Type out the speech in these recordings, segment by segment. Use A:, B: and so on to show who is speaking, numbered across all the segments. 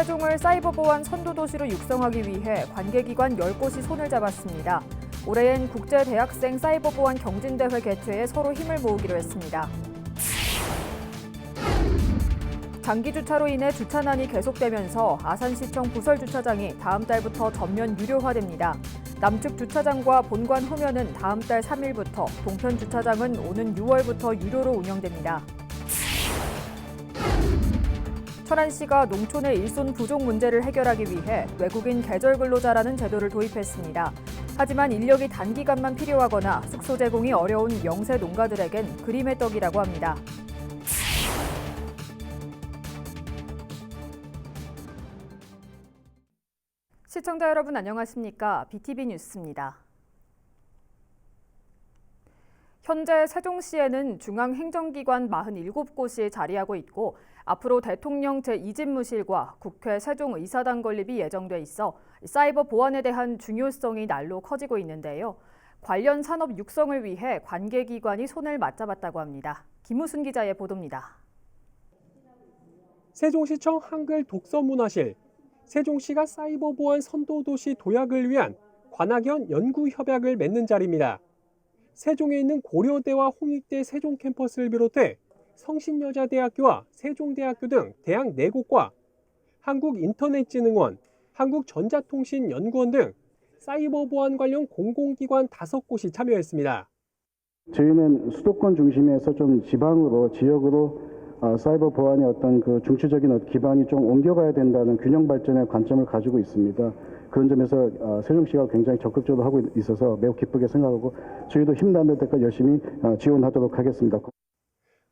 A: 세종을 사이버 보안 선도도시로 육성하기 위해 관계기관 10곳이 손을 잡았습니다. 올해엔 국제대학생 사이버 보안 경진대회 개최에 서로 힘을 모으기로 했습니다. 장기 주차로 인해 주차난이 계속되면서 아산시청 부설주차장이 다음 달부터 전면 유료화됩니다. 남측 주차장과 본관 후면은 다음 달 3일부터, 동편 주차장은 오는 6월부터 유료로 운영됩니다. 천안시가 농촌의 일손 부족 문제를 해결하기 위해 외국인 계절 근로자라는 제도를 도입했습니다. 하지만 인력이 단기간만 필요하거나 숙소 제공이 어려운 영세 농가들에겐 그림의 떡이라고 합니다. 시청자 여러분 안녕하십니까? BTV 뉴스입니다. 현재 세종시에는 중앙행정기관 47곳이 자리하고 있고 앞으로 대통령 제2집무실과 국회 세종의사당 건립이 예정돼 있어 사이버 보안에 대한 중요성이 날로 커지고 있는데요. 관련 산업 육성을 위해 관계기관이 손을 맞잡았다고 합니다. 김우순 기자의 보도입니다.
B: 세종시청 한글 독서문화실, 세종시가 사이버 보안 선도도시 도약을 위한 관학연 연구 협약을 맺는 자리입니다. 세종에 있는 고려대와 홍익대 세종 캠퍼스를 비롯해 성신여자대학교와 세종대학교 등 대학 4곳과 한국인터넷진흥원, 한국전자통신연구원 등 사이버 보안 관련 공공기관 5곳이 참여했습니다.
C: 저희는 수도권 중심에서 좀 지방으로, 지역으로 사이버 보안의 어떤 그 중추적인 기반이 좀 옮겨가야 된다는 균형 발전의 관점을 가지고 있습니다. 그런 점에서 세종시가 굉장히 적극적으로 하고 있어서 매우 기쁘게 생각하고 저희도 힘나는 데까지 열심히 지원하도록 하겠습니다.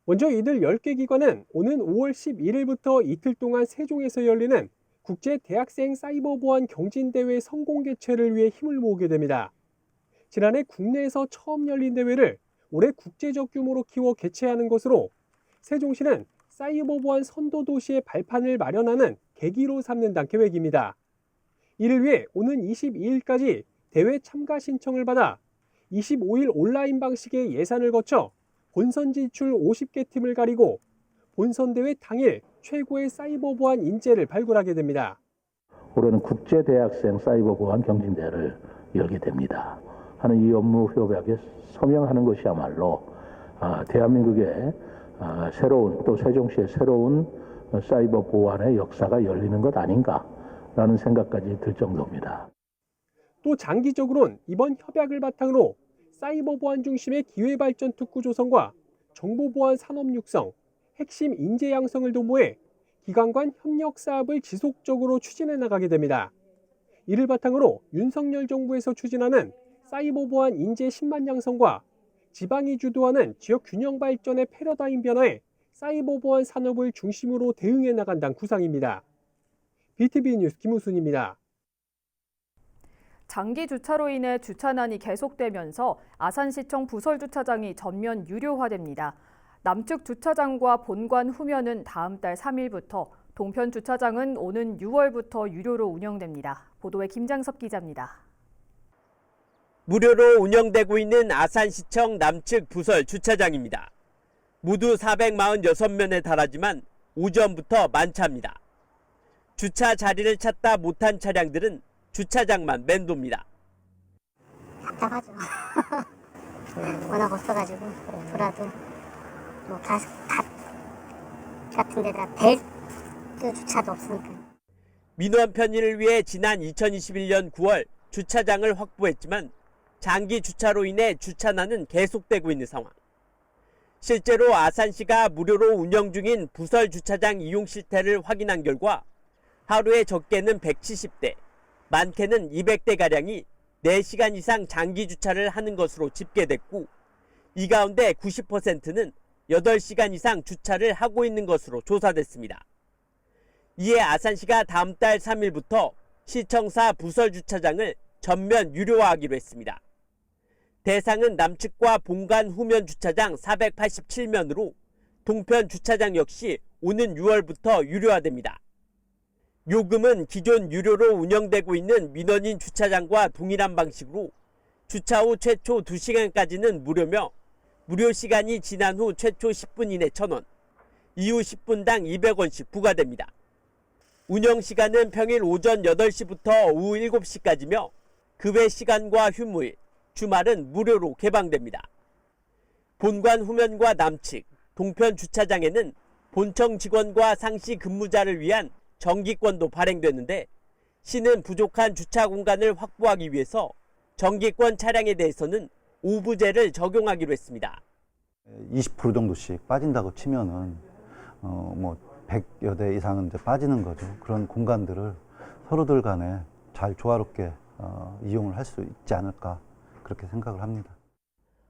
B: 먼저 이들 10개 기관은 오는 5월 11일부터 이틀 동안 세종에서 열리는 국제대학생 사이버 보안 경진대회 성공 개최를 위해 힘을 모으게 됩니다. 지난해 국내에서 처음 열린 대회를 올해 국제적 규모로 키워 개최하는 것으로 세종시는 사이버 보안 선도도시의 발판을 마련하는 계기로 삼는다는 계획입니다. 이를 위해 오는 22일까지 대회 참가 신청을 받아 25일 온라인 방식의 예산을 거쳐 본선 진출 50개 팀을 가리고 본선 대회 당일 최고의 사이버 보안 인재를 발굴하게 됩니다.
D: 올해는 국제대학생 사이버 보안 경진대회를 열게 됩니다. 하는 이 업무 협약에 서명하는 것이야말로 대한민국의 새로운 또 세종시의 새로운 사이버 보안의 역사가 열리는 것 아닌가라는 생각까지 들 정도입니다.
B: 또 장기적으로는 이번 협약을 바탕으로 사이버 보안 중심의 기회발전 특구 조성과 정보보안 산업 육성, 핵심 인재 양성을 도모해 기관 간 협력 사업을 지속적으로 추진해 나가게 됩니다. 이를 바탕으로 윤석열 정부에서 추진하는 사이버 보안 인재 10만 양성과 지방이 주도하는 지역 균형 발전의 패러다임 변화에 사이버 보안 산업을 중심으로 대응해 나간다는 구상입니다. BTV 뉴스 김우순입니다.
A: 장기 주차로 인해 주차난이 계속되면서 아산시청 부설주차장이 전면 유료화됩니다. 남측 주차장과 본관 후면은 다음 달 3일부터, 동편 주차장은 오는 6월부터 유료로 운영됩니다. 보도에 김장섭 기자입니다.
E: 무료로 운영되고 있는 아산시청 남측 부설 주차장입니다. 모두 446면에 달하지만 오전부터 만차입니다. 주차 자리를 찾다 못한 차량들은 주차장만 맴돕니다.
F: 답답하죠. 워낙 없어가지고 돌아도 뭐 갓 같은 데다 벨트 주차도 없으니까.
E: 민원 편의를 위해 지난 2021년 9월 주차장을 확보했지만 장기 주차로 인해 주차난은 계속되고 있는 상황. 실제로 아산시가 무료로 운영 중인 부설 주차장 이용 실태를 확인한 결과 하루에 적게는 170대, 많게는 200대가량이 4시간 이상 장기 주차를 하는 것으로 집계됐고 이 가운데 90%는 8시간 이상 주차를 하고 있는 것으로 조사됐습니다. 이에 아산시가 다음 달 3일부터 시청사 부설 주차장을 전면 유료화하기로 했습니다. 대상은 남측과 본관 후면 주차장 487면으로 동편 주차장 역시 오는 6월부터 유료화됩니다. 요금은 기존 유료로 운영되고 있는 민원인 주차장과 동일한 방식으로 주차 후 최초 2시간까지는 무료며 무료 시간이 지난 후 최초 10분 이내 1,000원, 이후 10분당 200원씩 부과됩니다. 운영 시간은 평일 오전 8시부터 오후 7시까지며 급외 시간과 휴무일, 주말은 무료로 개방됩니다. 본관 후면과 남측, 동편 주차장에는 본청 직원과 상시 근무자를 위한 정기권도 발행됐는데 시는 부족한 주차 공간을 확보하기 위해서 정기권 차량에 대해서는 오부제를 적용하기로 했습니다.
G: 20% 정도씩 빠진다고 치면은 뭐 100여 대 이상은 이제 빠지는 거죠. 그런 공간들을 서로들 간에 잘 조화롭게 이용을 할 수 있지 않을까 그렇게 생각을 합니다.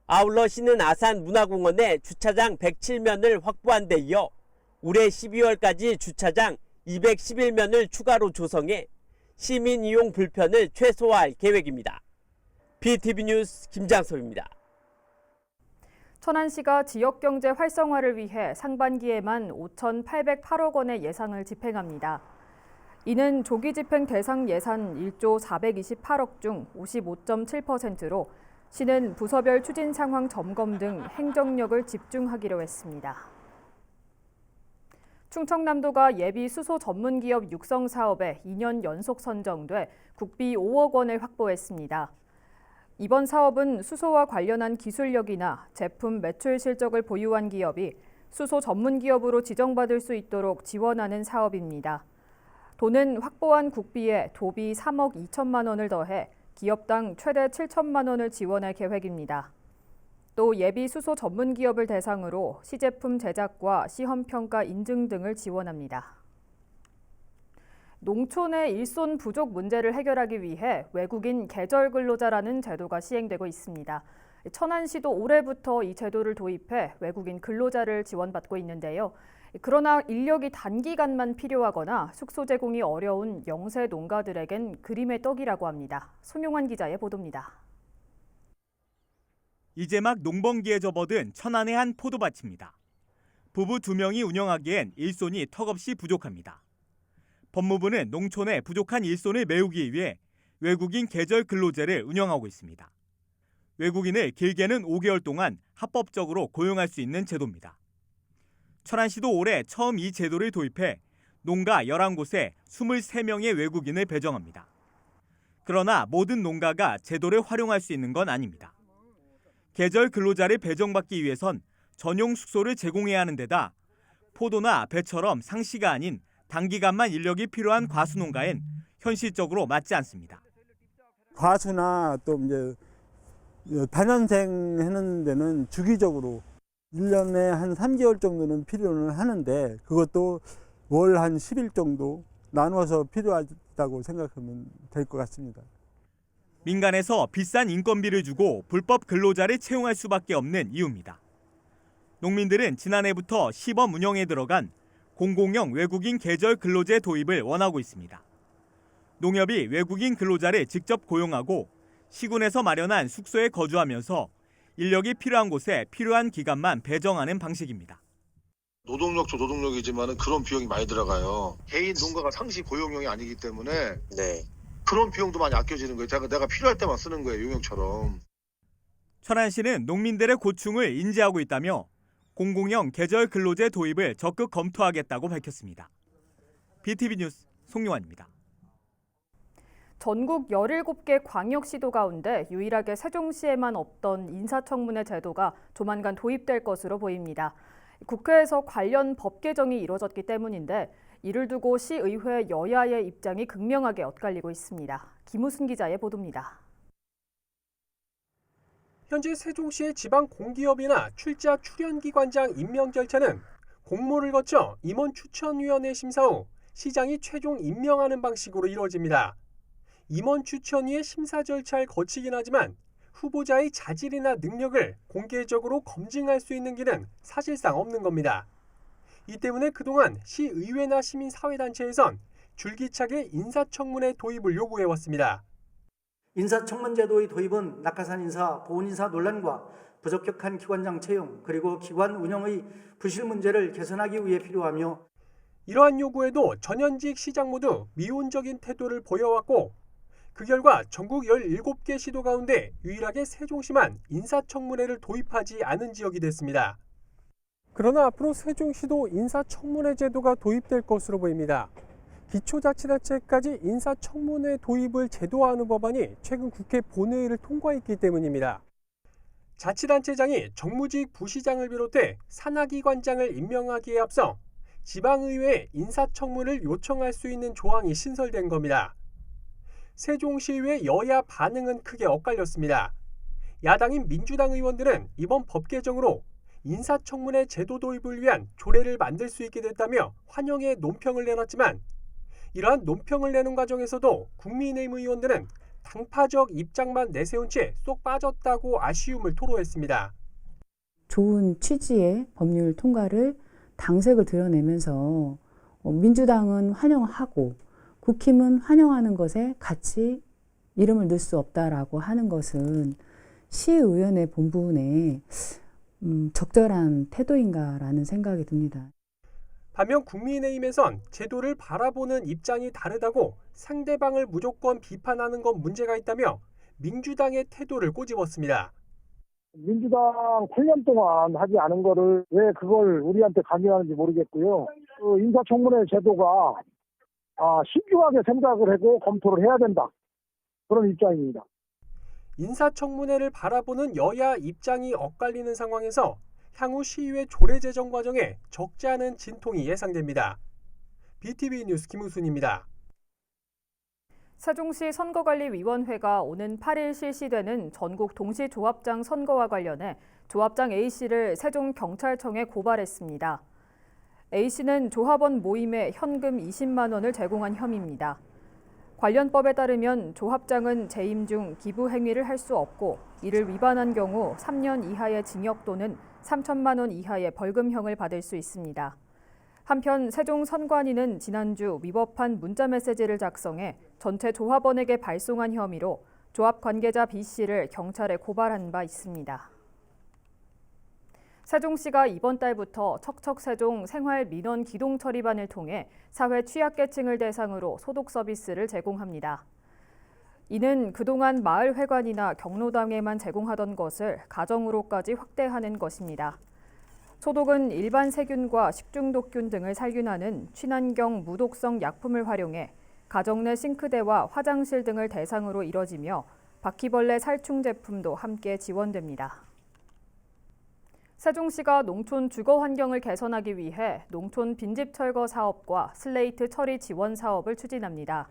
E: 아울러 시는 아산 문화공원에 주차장 107면을 확보한 데 이어 올해 12월까지 주차장 211면을 추가로 조성해 시민 이용 불편을 최소화할 계획입니다. BTV 뉴스 김장섭입니다.
A: 천안시가 지역경제 활성화를 위해 상반기에만 5,808억 원의 예상을 집행합니다. 이는 조기 집행 대상 예산 1조 428억 중 55.7%로 시는 부서별 추진 상황 점검 등 행정력을 집중하기로 했습니다. 충청남도가 예비 수소 전문기업 육성 사업에 2년 연속 선정돼 국비 5억 원을 확보했습니다. 이번 사업은 수소와 관련한 기술력이나 제품 매출 실적을 보유한 기업이 수소 전문 기업으로 지정받을 수 있도록 지원하는 사업입니다. 도는 확보한 국비에 도비 3억 2천만 원을 더해 기업당 최대 7천만 원을 지원할 계획입니다. 또 예비 수소 전문 기업을 대상으로 시제품 제작과 시험평가 인증 등을 지원합니다. 농촌의 일손 부족 문제를 해결하기 위해 외국인 계절 근로자라는 제도가 시행되고 있습니다. 천안시도 올해부터 이 제도를 도입해 외국인 근로자를 지원받고 있는데요. 그러나 인력이 단기간만 필요하거나 숙소 제공이 어려운 영세 농가들에겐 그림의 떡이라고 합니다. 손용환 기자의 보도입니다.
H: 이제 막 농번기에 접어든 천안의 한 포도밭입니다. 부부 2명이 운영하기엔 일손이 턱없이 부족합니다. 법무부는 농촌의 부족한 일손을 메우기 위해 외국인 계절 근로제를 운영하고 있습니다. 외국인을 길게는 5개월 동안 합법적으로 고용할 수 있는 제도입니다. 천안시도 올해 처음 이 제도를 도입해 농가 11곳에 23명의 외국인을 배정합니다. 그러나 모든 농가가 제도를 활용할 수 있는 건 아닙니다. 계절 근로자를 배정받기 위해선 전용 숙소를 제공해야 하는 데다 포도나 배처럼 상시가 아닌 단기간만 인력이 필요한 과수농가엔 현실적으로 맞지 않습니다.
I: 과수나 또 이제 단연생 하는 데는 주기적으로 1년에 한 3개월 정도는 필요는 하는데 그것도 월 한 10일 정도 나눠서 필요하다고 생각하면 될 것 같습니다.
H: 민간에서 비싼 인건비를 주고 불법 근로자를 채용할 수밖에 없는 이유입니다. 농민들은 지난해부터 시범 운영에 들어간 공공형 외국인 계절 근로제 도입을 원하고 있습니다. 농협이 외국인 근로자를 직접 고용하고 시군에서 마련한 숙소에 거주하면서 인력이 필요한 곳에 필요한 기간만 배정하는 방식입니다.
J: 노동력도 노동력이지만 그런 비용이 많이 들어가요. 개인 농가가 상시 고용형이 아니기 때문에 그런 비용도 많이 아껴지는 거예요. 내가 필요할 때만 쓰는 거예요. 용역처럼.
H: 천안시는 농민들의 고충을 인지하고 있다며 공공형 계절 근로제 도입을 적극 검토하겠다고 밝혔습니다. BTV 뉴스 송용환입니다.
A: 전국 17개 광역시도 가운데 유일하게 세종시에만 없던 인사청문회 제도가 조만간 도입될 것으로 보입니다. 국회에서 관련 법 개정이 이뤄졌기 때문인데 이를 두고 시의회 여야의 입장이 극명하게 엇갈리고 있습니다. 김우순 기자의 보도입니다.
B: 현재 세종시의 지방 공기업이나 출자 출연기관장 임명 절차는 공모를 거쳐 임원추천위원회 심사 후 시장이 최종 임명하는 방식으로 이루어집니다. 임원추천위의 심사 절차를 거치긴 하지만 후보자의 자질이나 능력을 공개적으로 검증할 수 있는 길은 사실상 없는 겁니다. 이 때문에 그동안 시의회나 시민사회단체에선 줄기차게 인사청문회 도입을 요구해왔습니다.
K: 인사청문제도의 도입은 낙하산 인사, 보훈 인사 논란과 부적격한 기관장 채용, 그리고 기관 운영의 부실 문제를 개선하기 위해 필요하며
B: 이러한 요구에도 전현직 시장 모두 미온적인 태도를 보여왔고 그 결과 전국 17개 시도 가운데 유일하게 세종시만 인사청문회를 도입하지 않은 지역이 됐습니다. 그러나 앞으로 세종시도 인사청문회 제도가 도입될 것으로 보입니다. 기초자치단체까지 인사청문회 도입을 제도화하는 법안이 최근 국회 본회의를 통과했기 때문입니다. 자치단체장이 정무직 부시장을 비롯해 산하기관장을 임명하기에 앞서 지방의회에 인사청문을 요청할 수 있는 조항이 신설된 겁니다. 세종시의회 여야 반응은 크게 엇갈렸습니다. 야당인 민주당 의원들은 이번 법 개정으로 인사청문회 제도 도입을 위한 조례를 만들 수 있게 됐다며 환영의 논평을 내놨지만 이러한 논평을 내는 과정에서도 국민의힘 의원들은 당파적 입장만 내세운 채 쏙 빠졌다고 아쉬움을 토로했습니다.
L: 좋은 취지의 법률 통과를 당색을 드러내면서 민주당은 환영하고 국힘은 환영하는 것에 같이 이름을 넣을 수 없다라고 하는 것은 시의원의 본분에 적절한 태도인가라는 생각이 듭니다.
B: 반면 국민의힘에선 제도를 바라보는 입장이 다르다고 상대방을 무조건 비판하는 건 문제가 있다며 민주당의 태도를 꼬집었습니다.
M: 민주당 8년 동안 하지 않은 거를 왜 그걸 우리한테 강요하는지 모르겠고요. 그 인사청문회 제도가 신중하게 생각을 하고 검토를 해야 된다. 그런 입장입니다.
B: 인사청문회를 바라보는 여야 입장이 엇갈리는 상황에서 향후 시의회 조례 제정 과정에 적지 않은 진통이 예상됩니다. BTV 뉴스 김우순입니다.
A: 세종시 선거관리위원회가 오는 8일 실시되는 전국 동시조합장 선거와 관련해 조합장 A씨를 세종경찰청에 고발했습니다. A씨는 조합원 모임에 현금 20만 원을 제공한 혐의입니다. 관련 법에 따르면 조합장은 재임 중 기부 행위를 할 수 없고 이를 위반한 경우 3년 이하의 징역 또는 3천만 원 이하의 벌금형을 받을 수 있습니다. 한편 세종 선관위는 지난주 위법한 문자메시지를 작성해 전체 조합원에게 발송한 혐의로 조합 관계자 B씨를 경찰에 고발한 바 있습니다. 세종시가 이번 달부터 척척세종 생활민원 기동 처리반을 통해 사회 취약계층을 대상으로 소독 서비스를 제공합니다. 이는 그동안 마을회관이나 경로당에만 제공하던 것을 가정으로까지 확대하는 것입니다. 소독은 일반 세균과 식중독균 등을 살균하는 친환경 무독성 약품을 활용해 가정 내 싱크대와 화장실 등을 대상으로 이뤄지며 바퀴벌레 살충 제품도 함께 지원됩니다. 세종시가 농촌 주거 환경을 개선하기 위해 농촌 빈집 철거 사업과 슬레이트 처리 지원 사업을 추진합니다.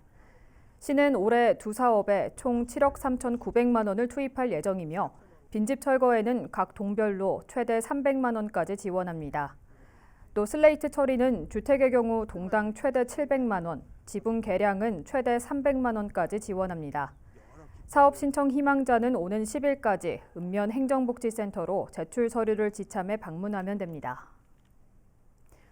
A: 시는 올해 두 사업에 총 7억 3,900만 원을 투입할 예정이며 빈집 철거에는 각 동별로 최대 300만 원까지 지원합니다. 또 슬레이트 처리는 주택의 경우 동당 최대 700만 원, 지분 개량은 최대 300만 원까지 지원합니다. 사업 신청 희망자는 오는 10일까지 읍면 행정복지센터로 제출 서류를 지참해 방문하면 됩니다.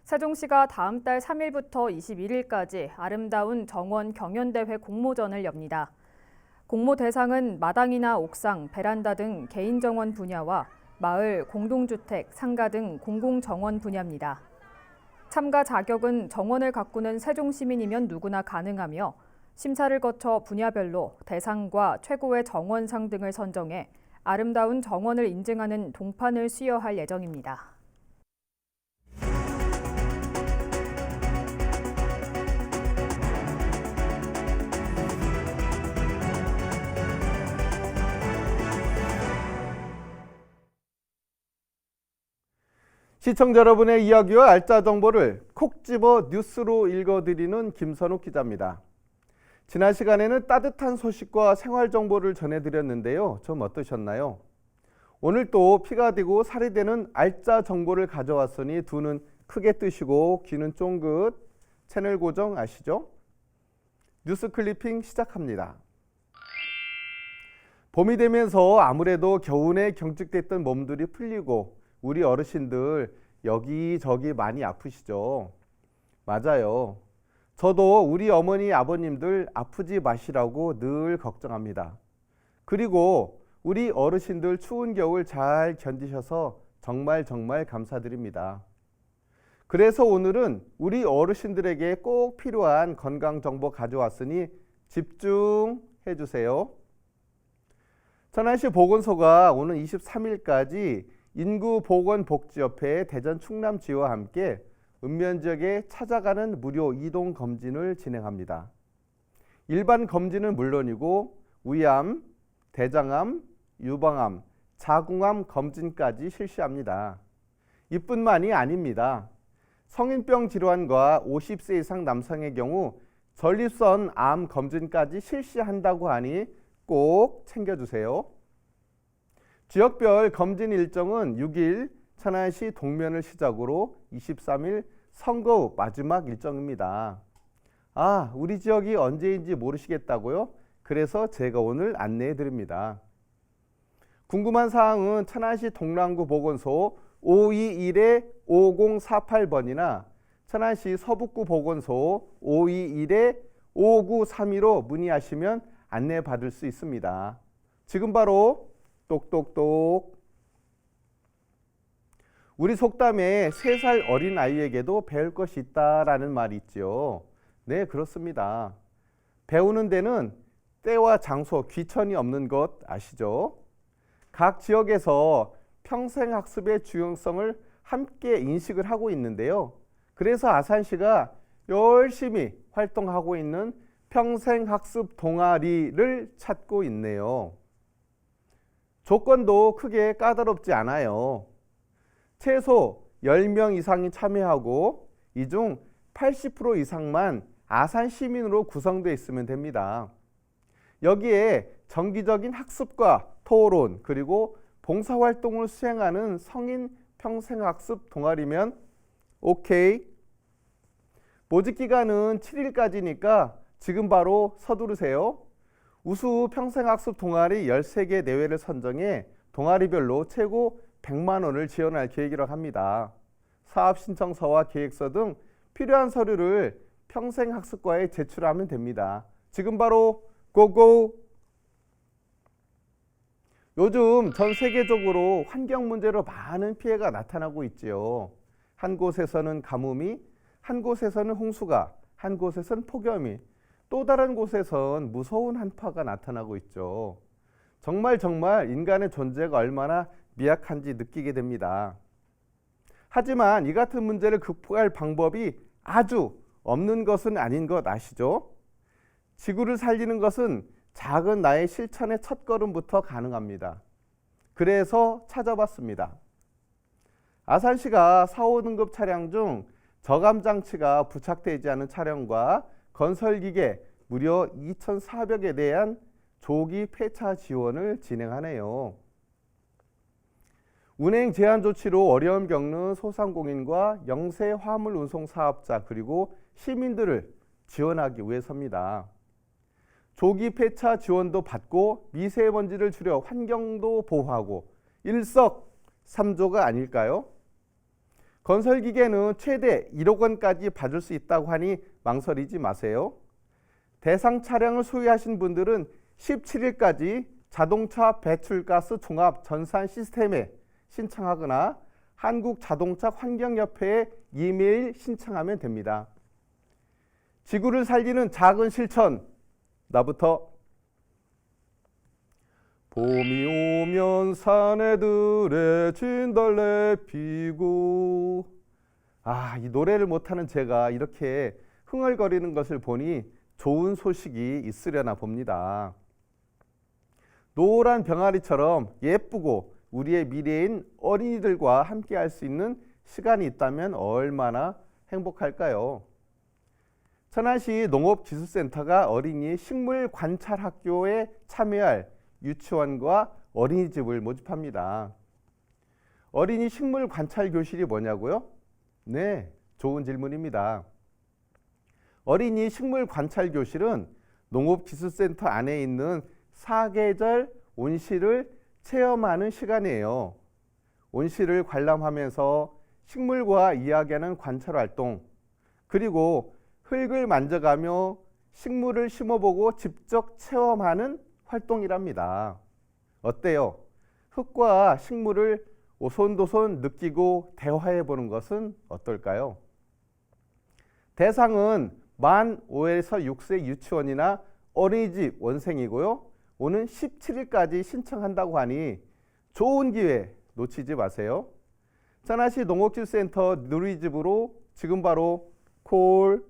A: 세종시가 다음 달 3일부터 21일까지 아름다운 정원 경연대회 공모전을 엽니다. 공모 대상은 마당이나 옥상, 베란다 등 개인 정원 분야와 마을, 공동주택, 상가 등 공공정원 분야입니다. 참가 자격은 정원을 가꾸는 세종시민이면 누구나 가능하며 심사를 거쳐 분야별로 대상과 최고의 정원상 등을 선정해 아름다운 정원을 인증하는 동판을 수여할 예정입니다.
N: 시청자 여러분의 이야기와 알짜 정보를 콕 집어 뉴스로 읽어드리는 김선욱 기자입니다. 지난 시간에는 따뜻한 소식과 생활 정보를 전해드렸는데요. 좀 어떠셨나요? 오늘 또 피가 되고 살이 되는 알짜 정보를 가져왔으니 두 눈 크게 뜨시고 귀는 쫑긋, 채널 고정 아시죠? 뉴스 클리핑 시작합니다. 봄이 되면서 아무래도 겨우내 경직됐던 몸들이 풀리고 우리 어르신들 여기저기 많이 아프시죠? 맞아요. 저도 우리 어머니 아버님들 아프지 마시라고 늘 걱정합니다. 그리고 우리 어르신들 추운 겨울 잘 견디셔서 정말 감사드립니다. 그래서 오늘은 우리 어르신들에게 꼭 필요한 건강 정보 가져왔으니 집중해 주세요. 천안시 보건소가 오는 23일까지 인구보건복지협회 대전 충남지와 함께 읍면 지역에 찾아가는 무료 이동 검진을 진행합니다. 일반 검진은 물론이고 위암, 대장암, 유방암, 자궁암 검진까지 실시합니다. 이뿐만이 아닙니다. 성인병 질환과 50세 이상 남성의 경우 전립선 암 검진까지 실시한다고 하니 꼭 챙겨주세요. 지역별 검진 일정은 6일 천안시 동면을 시작으로 23일 선거 후 마지막 일정입니다. 아, 우리 지역이 언제인지 모르시겠다고요? 그래서 제가 오늘 안내해 드립니다. 궁금한 사항은 천안시 동랑구 보건소 521-5048번이나 천안시 서북구 보건소 521-5932로 문의하시면 안내받을 수 있습니다. 지금 바로 똑똑똑. 우리 속담에 3살 어린 아이에게도 배울 것이 있다라는 말이 있죠. 네, 그렇습니다. 배우는 데는 때와 장소, 귀천이 없는 것 아시죠? 각 지역에서 평생학습의 중요성을 함께 인식을 하고 있는데요. 그래서 아산시가 열심히 활동하고 있는 평생학습 동아리를 찾고 있네요. 조건도 크게 까다롭지 않아요. 최소 10명 이상이 참여하고 이 중 80% 이상만 아산 시민으로 구성되어 있으면 됩니다. 여기에 정기적인 학습과 토론 그리고 봉사활동을 수행하는 성인 평생학습 동아리면 오케이. 모집기간은 7일까지니까 지금 바로 서두르세요. 우수 평생학습 동아리 13개 내외를 선정해 동아리별로 최고 100만 원을 지원할 계획이라고 합니다. 사업 신청서와 계획서 등 필요한 서류를 평생학습과에 제출하면 됩니다. 지금 바로 고고! 요즘 전 세계적으로 환경 문제로 많은 피해가 나타나고 있지요. 한 곳에서는 가뭄이, 한 곳에서는 홍수가, 한 곳에서는 폭염이, 또 다른 곳에선 무서운 한파가 나타나고 있죠. 정말 인간의 존재가 얼마나 미약한지 느끼게 됩니다. 하지만 이 같은 문제를 극복할 방법이 아주 없는 것은 아닌 것 아시죠? 지구를 살리는 것은 작은 나의 실천의 첫걸음부터 가능합니다. 그래서 찾아봤습니다. 아산시가 4, 5등급 차량 중 저감장치가 부착되지 않은 차량과 건설기계 무려 2,400에 대한 조기 폐차 지원을 진행하네요. 운행 제한 조치로 어려움 겪는 소상공인과 영세 화물 운송 사업자 그리고 시민들을 지원하기 위해서입니다. 조기 폐차 지원도 받고 미세먼지를 줄여 환경도 보호하고 일석삼조가 아닐까요? 건설기계는 최대 1억 원까지 받을 수 있다고 하니 망설이지 마세요. 대상 차량을 소유하신 분들은 17일까지 자동차 배출가스 종합 전산 시스템에 신청하거나 한국자동차 환경협회에 이메일 신청하면 됩니다. 지구를 살리는 작은 실천, 나부터. 봄이 오면 사내들의 진달래 피고. 이 노래를 못하는 제가 이렇게 흥얼거리는 것을 보니 좋은 소식이 있으려나 봅니다. 노란 병아리처럼 예쁘고 우리의 미래인 어린이들과 함께 할 수 있는 시간이 있다면 얼마나 행복할까요? 천안시 농업기술센터가 어린이 식물 관찰 학교에 참여할 유치원과 어린이집을 모집합니다. 어린이 식물 관찰 교실이 뭐냐고요? 네, 좋은 질문입니다. 어린이 식물 관찰 교실은 농업기술센터 안에 있는 사계절 온실을 체험하는 시간이에요. 온실을 관람하면서 식물과 이야기하는 관찰 활동, 그리고 흙을 만져가며 식물을 심어보고 직접 체험하는 활동이랍니다. 어때요? 흙과 식물을 오손도손 느끼고 대화해보는 것은 어떨까요? 대상은 만 5에서 6세 유치원이나 어린이집 원생이고요. 오는 17일까지 신청한다고 하니 좋은 기회 놓치지 마세요. 천안시 농업기술센터 누리집으로 지금 바로 콜.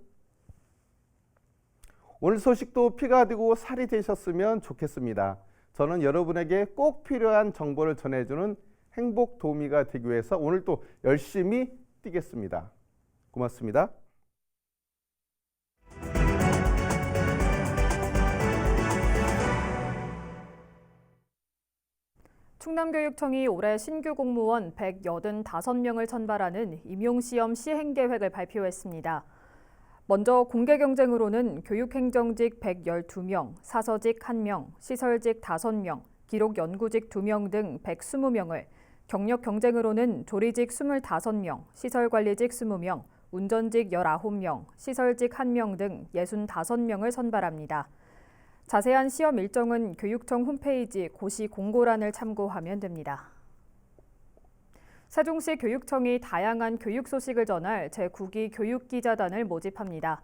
N: 오늘 소식도 피가 되고 살이 되셨으면 좋겠습니다. 저는 여러분에게 꼭 필요한 정보를 전해주는 행복 도우미가 되기 위해서 오늘 또 열심히 뛰겠습니다. 고맙습니다.
A: 충남교육청이 올해 신규 공무원 185명을 선발하는 임용시험 시행계획을 발표했습니다. 먼저 공개 경쟁으로는 교육행정직 112명, 사서직 1명, 시설직 5명, 기록연구직 2명 등 120명을, 경력 경쟁으로는 조리직 25명, 시설관리직 20명, 운전직 19명, 시설직 1명 등 65명을 선발합니다. 자세한 시험 일정은 교육청 홈페이지 고시 공고란을 참고하면 됩니다. 세종시 교육청이 다양한 교육 소식을 전할 제9기 교육기자단을 모집합니다.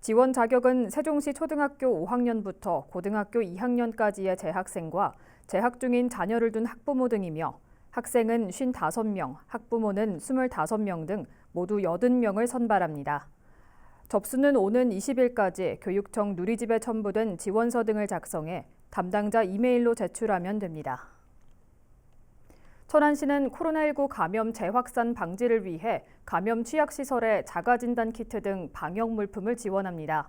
A: 지원 자격은 세종시 초등학교 5학년부터 고등학교 2학년까지의 재학생과 재학 중인 자녀를 둔 학부모 등이며 학생은 55명, 학부모는 25명 등 모두 80명을 선발합니다. 접수는 오는 20일까지 교육청 누리집에 첨부된 지원서 등을 작성해 담당자 이메일로 제출하면 됩니다. 천안시는 코로나19 감염 재확산 방지를 위해 감염 취약시설에 자가진단 키트 등 방역물품을 지원합니다.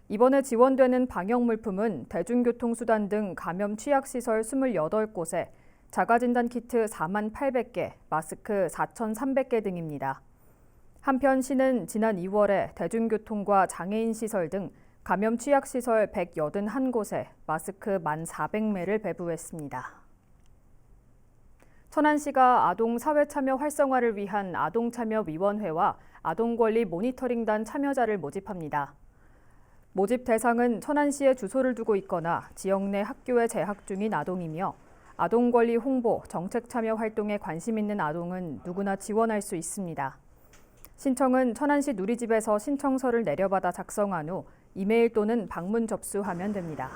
A: 이번에 지원되는 방역물품은 대중교통수단 등 감염 취약시설 28곳에 자가진단 키트 48,800개, 마스크 4,300개 등입니다. 한편 시는 지난 2월에 대중교통과 장애인 시설 등 감염 취약시설 181곳에 마스크 1,400매를 배부했습니다. 천안시가 아동 사회참여 활성화를 위한 아동참여위원회와 아동권리 모니터링단 참여자를 모집합니다. 모집 대상은 천안시에 주소를 두고 있거나 지역 내 학교에 재학 중인 아동이며 아동권리 홍보, 정책 참여 활동에 관심 있는 아동은 누구나 지원할 수 있습니다. 신청은 천안시 누리집에서 신청서를 내려받아 작성한 후 이메일 또는 방문 접수하면 됩니다.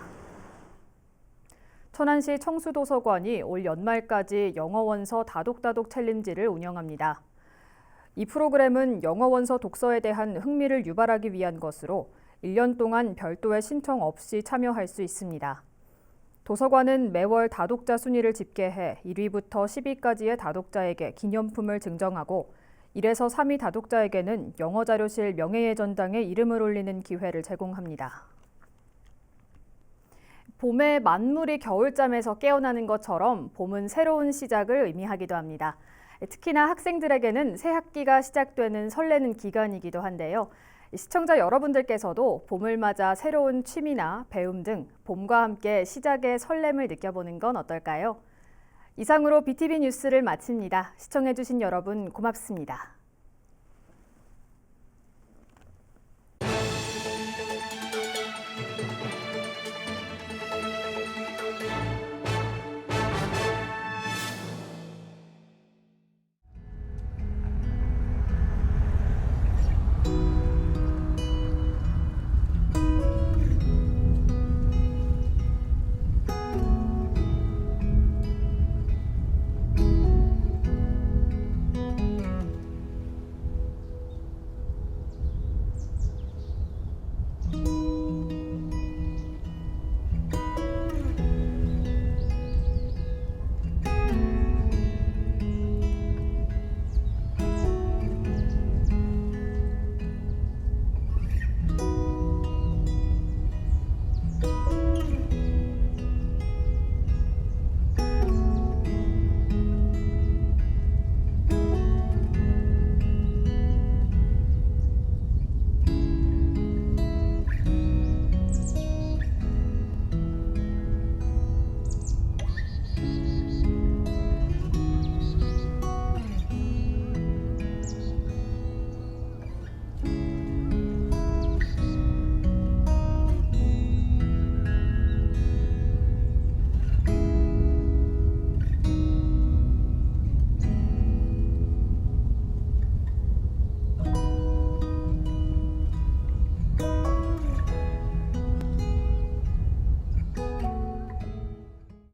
A: 천안시 청수도서관이 올 연말까지 영어원서 다독다독 챌린지를 운영합니다. 이 프로그램은 영어원서 독서에 대한 흥미를 유발하기 위한 것으로 1년 동안 별도의 신청 없이 참여할 수 있습니다. 도서관은 매월 다독자 순위를 집계해 1위부터 10위까지의 다독자에게 기념품을 증정하고 1에서 3위 다독자에게는 영어자료실 명예예전당에 이름을 올리는 기회를 제공합니다. 봄에 만물이 겨울잠에서 깨어나는 것처럼 봄은 새로운 시작을 의미하기도 합니다. 특히나 학생들에게는 새 학기가 시작되는 설레는 기간이기도 한데요. 시청자 여러분들께서도 봄을 맞아 새로운 취미나 배움 등 봄과 함께 시작의 설렘을 느껴보는 건 어떨까요? 이상으로 BTV 뉴스를 마칩니다. 시청해주신 여러분 고맙습니다.